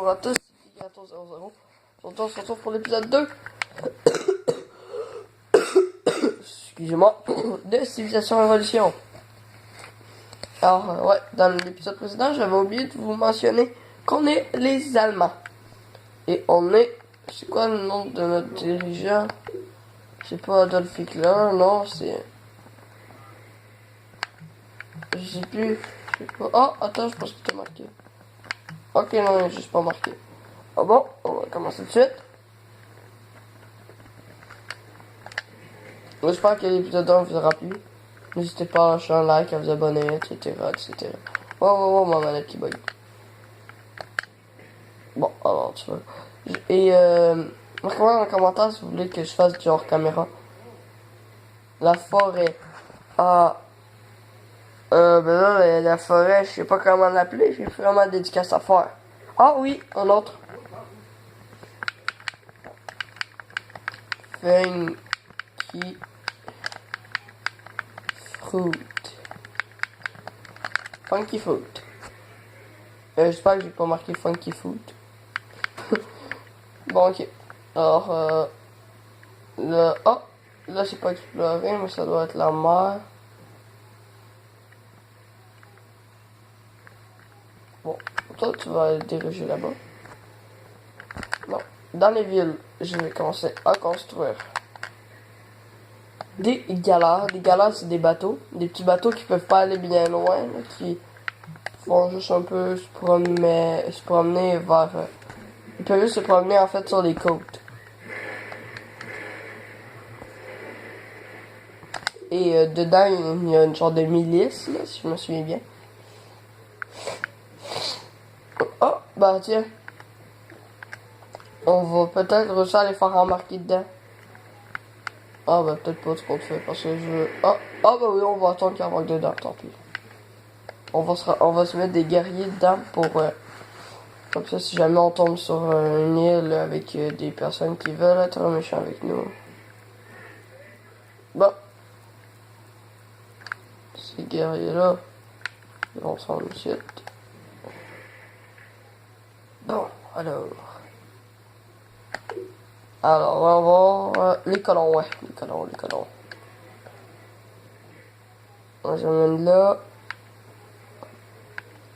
bonjour à tous, c'est Gato00. Aujourd'hui, on se retrouve pour l'épisode 2. Excusez-moi, de Civilisation Révolution. Alors, ouais, dans l'épisode précédent, j'avais oublié de vous mentionner qu'on est les Allemands. Et on est... C'est quoi le nom de notre dirigeant? C'est pas Adolf Hitler, non, c'est... Je sais plus. Je sais pas. Oh, attends, je pense que t'as marqué. Ok, non, il n'est juste pas marqué. Ah bon, on va commencer tout de suite. J'espère que l'épisode 1 vous aura plu. N'hésitez pas à lâcher un like, à vous abonner, etc. etc. Oh, ma manette qui bug. Bon, alors tu vois. Et marquez-moi dans les commentaires si vous voulez que je fasse du hors caméra. La forêt. Ah. Ben là, la forêt, je sais pas comment l'appeler, j'ai vraiment dédicace à faire. Ah oui, un autre. Funky fruit. Funky fruit. J'espère que j'ai pas marqué funky fruit. Bon, ok. Alors, là, oh, là c'est pas exploré, mais ça doit être la mer. Bon, toi tu vas diriger là-bas. Bon, dans les villes, je vais commencer à construire des galas. Des galas, c'est des bateaux. Des petits bateaux qui peuvent pas aller bien loin, là, qui vont juste un peu se promener vers... ils peuvent juste se promener en fait sur les côtes. Et dedans, il y a une sorte de milice, là, si je me souviens bien. Oh, bah tiens. On va peut-être réussir à les faire embarquer dedans. Ah bah peut-être pas ce qu'on fait parce que je veux... Ah bah oui, on va attendre qu'il embarque dedans, tant pis. On va se mettre des guerriers dedans pour... comme ça, si jamais on tombe sur une île avec des personnes qui veulent être méchants avec nous. Bon. Ces guerriers-là, ils vont s'en ici. Bon, alors... Alors, on va voir les colons, ouais. Les colons. On les emmène là.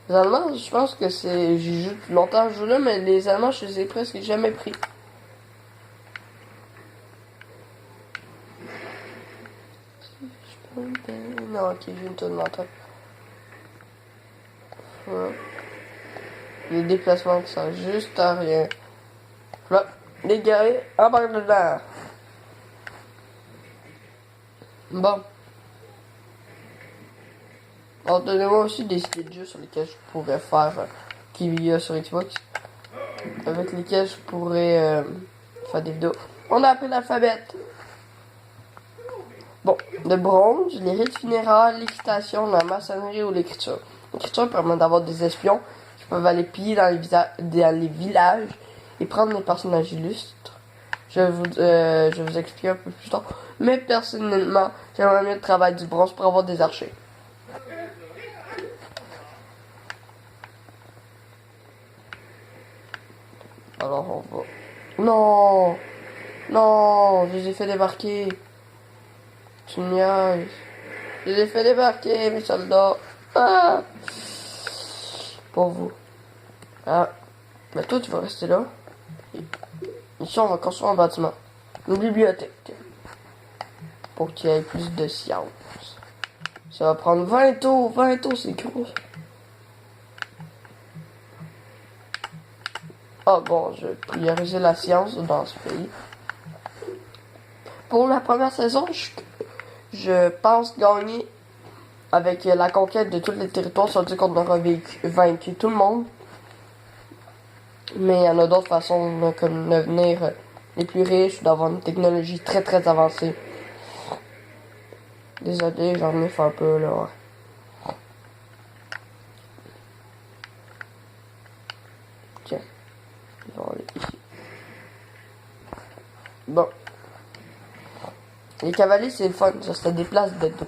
Les Allemands, je pense que c'est... J'ai joué depuis longtemps à ce jeu-là, mais les Allemands, je les ai presque jamais pris. Non, ok, j'ai une tonne mental. Ouais. Les déplacements qui sont juste à rien. Là, les guerriers, embarquent dedans. Bon. Alors, donnez-moi aussi des idées de jeux sur lesquels je pourrais faire, qu'il y a sur Xbox, avec lesquels je pourrais faire des vidéos. On a appris l'alphabet. Bon, le bronze, les rites funéraires, l'équitation, la maçonnerie ou l'écriture. L'écriture permet d'avoir des espions qui peuvent aller piller dans les villages et prendre des personnages illustres. Je vais vous expliquer un peu plus tard. Mais personnellement, j'aimerais mieux le travail du bronze pour avoir des archers. Alors on va... Non! Non! Je les ai fait débarquer. Tu me niaises. Je les ai fait débarquer, mes soldats. Ah! Pour vous. Ah. Mais toi, tu vas rester là. Et ici, on va construire un bâtiment. Une bibliothèque. Pour qu'il y ait plus de science. Ça va prendre 20 tours. 20 tours, c'est gros. Ah bon, je vais prioriser la science dans ce pays. Pour la première saison, je pense gagner avec la conquête de tous les territoires. Ça veut dire qu'on aura vaincu tout le monde. Mais il y en a d'autres façons, comme devenir les plus riches, d'avoir une technologie très très avancée. Désolé, j'en ai fait un peu là. Tiens, on va aller ici. Bon. Les cavaliers, c'est le fun, ça se déplace d'être.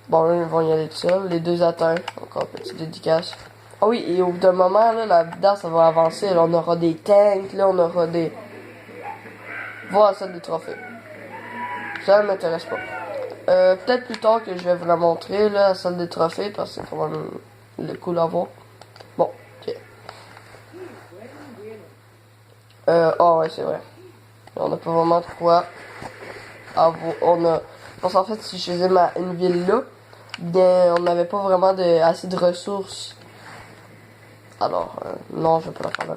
Bon, là, ils vont y aller tout seuls. Les deux atteints, encore petite dédicace. Ah oui, et au bout d'un moment, là-dedans, ça va avancer. Là, on aura des tanks, là, on aura des... Voilà, ça des trophées. Ça ne m'intéresse pas. Peut-être plus tard que je vais vous la montrer, là, la salle des trophées, parce que c'est quand même le cool à voir. Bon, ok. Oh ouais, c'est vrai. On n'a pas vraiment de quoi avoir. On a... Parce qu'en fait, si je faisais une ville là, bien, on n'avait pas vraiment assez de ressources. Alors, non, je vais pas la faire là.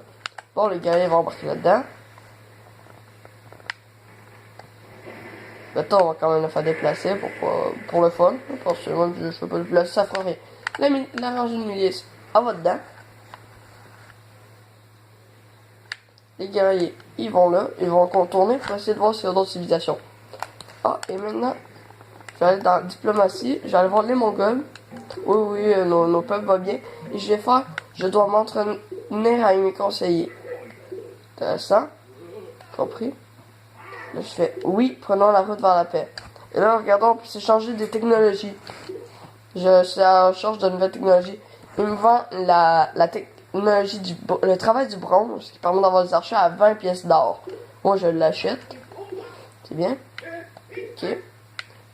Bon, les guerriers vont embarquer là-dedans. Maintenant, on va quand même le faire déplacer pour le fun. Parce que moi, je peux pas le placer, ça fera rien. La rangée de milice, elle va dedans. Les guerriers, ils vont là, ils vont contourner pour essayer de voir s'il y a d'autres civilisations. Ah, et maintenant, je vais aller dans diplomatie, je vais aller voir les Mongols. Oui, oui, nos peuples vont bien. Et je dois m'entraîner à mes conseillers. Intéressant. Compris. Là, je fais, oui, prenons la route vers la paix. Et là, regardons, on peut s'échanger des technologies. Je suis à la recherche de nouvelles technologies. Il me vend la technologie le travail du bronze, qui permet d'avoir des archers à 20 pièces d'or. Moi, je l'achète. C'est bien. Ok.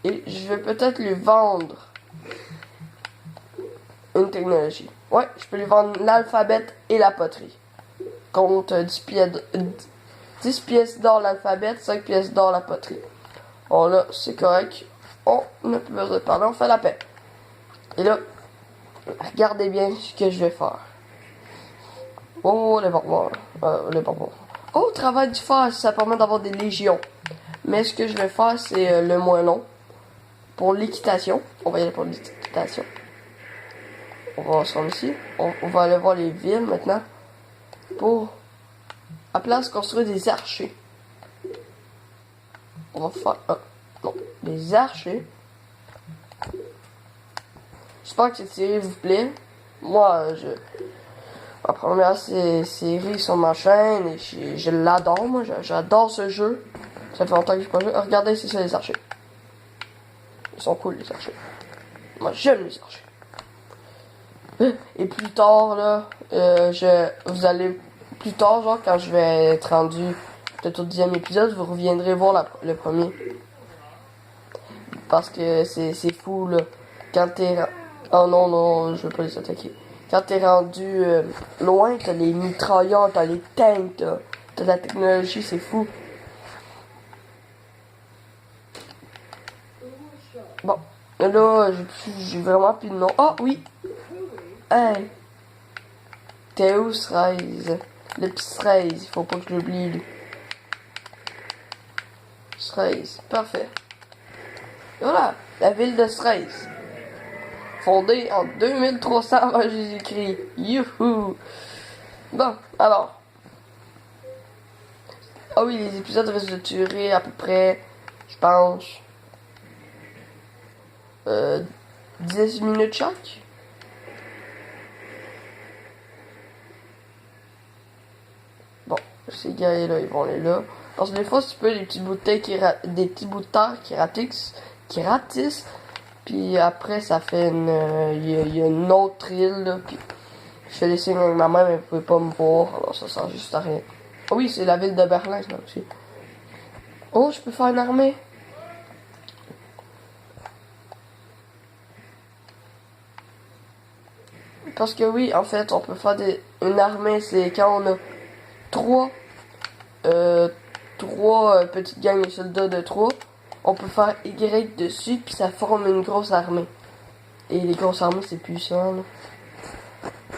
Et je vais peut-être lui vendre une technologie. Ouais, je peux lui vendre l'alphabet et la poterie. Compte 10 pièces d'or l'alphabet, 5 pièces d'or la poterie. Bon là, c'est correct. On n'a plus besoin de parler, on fait la paix. Et là, regardez bien ce que je vais faire. Oh, les Bourbons. Les Bourbons. Oh, travail du fer, ça permet d'avoir des légions. Mais ce que je vais faire, c'est le moins long. Pour l'équitation. On va y aller pour l'équitation. On va se rendre ici. On va aller voir les villes maintenant. Pour, à place, construire des archers. On va faire... non, des archers. J'espère que cette série vous plaît. Moi, ma première série sur ma chaîne et je l'adore. Moi, j'adore ce jeu. Ça fait longtemps que j'ai pas joué. Regardez, c'est ça les archers. Ils sont cool les archers. Moi, j'aime les archers. Et plus tard, là, vous allez plus tard, genre quand je vais être rendu peut-être au 10e épisode, vous reviendrez voir le premier. Parce que c'est fou, là. Quand t'es... Oh non, non, je veux pas les attaquer. Quand t'es rendu loin, t'as les mitrailleurs, t'as les tanks, t'as la technologie, c'est fou. Bon, là, j'ai vraiment plus de nom. Oh, oui! Hey! Théo 13. Le petit 13, il faut pas que je l'oublie, lui. 13, parfait. Et voilà, la ville de 13. Fondée en 2300 avant Jésus-Christ. Youhou! Bon, alors. Ah oui, les épisodes risquent de durer à peu près, je pense, 10 minutes chaque. Bon, ces guerriers-là, ils vont aller là. Parce que des fois, tu peux des petits bouts de terre des petits bouts de terre qui ratissent. Puis après, ça fait il y a une autre île, là. Puis je fais des signes avec ma main, mais vous pouvez pas me voir. Alors ça sert juste à rien. Ah oui, c'est la ville de Berlin, là aussi. Oh, je peux faire une armée. Parce que oui, en fait, on peut faire une armée, c'est quand on a trois petites gangs de soldats de 3, on peut faire Y dessus, puis ça forme une grosse armée. Et les grosses armées, c'est puissant, là.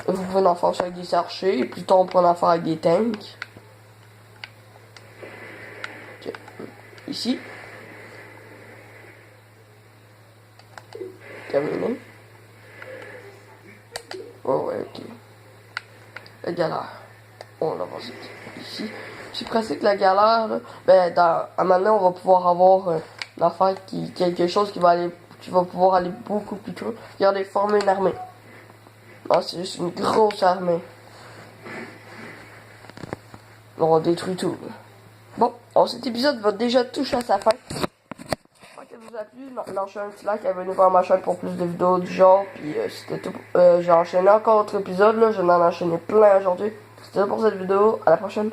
Vous pouvez en faire avec des archers, et plus tard on peut en faire avec des tanks. Okay. Ici. Terminé. Oh ouais, ok. La galère. On avance ici. C'est presque la galère, là. Ben, à maintenant, on va pouvoir avoir une affaire quelque chose qui va pouvoir aller beaucoup plus tôt. Regardez, former une armée. Non, c'est juste une grosse armée. On détruit tout. Bon, alors cet épisode va déjà toucher à sa fin. J'espère que ça vous a plu. plus, lâchez un petit like, abonnez-vous à ma chaîne pour plus de vidéos du genre. Puis c'était tout. J'ai enchaîné encore autre épisode là, je vais en enchaîner plein aujourd'hui. C'était tout pour cette vidéo, à la prochaine.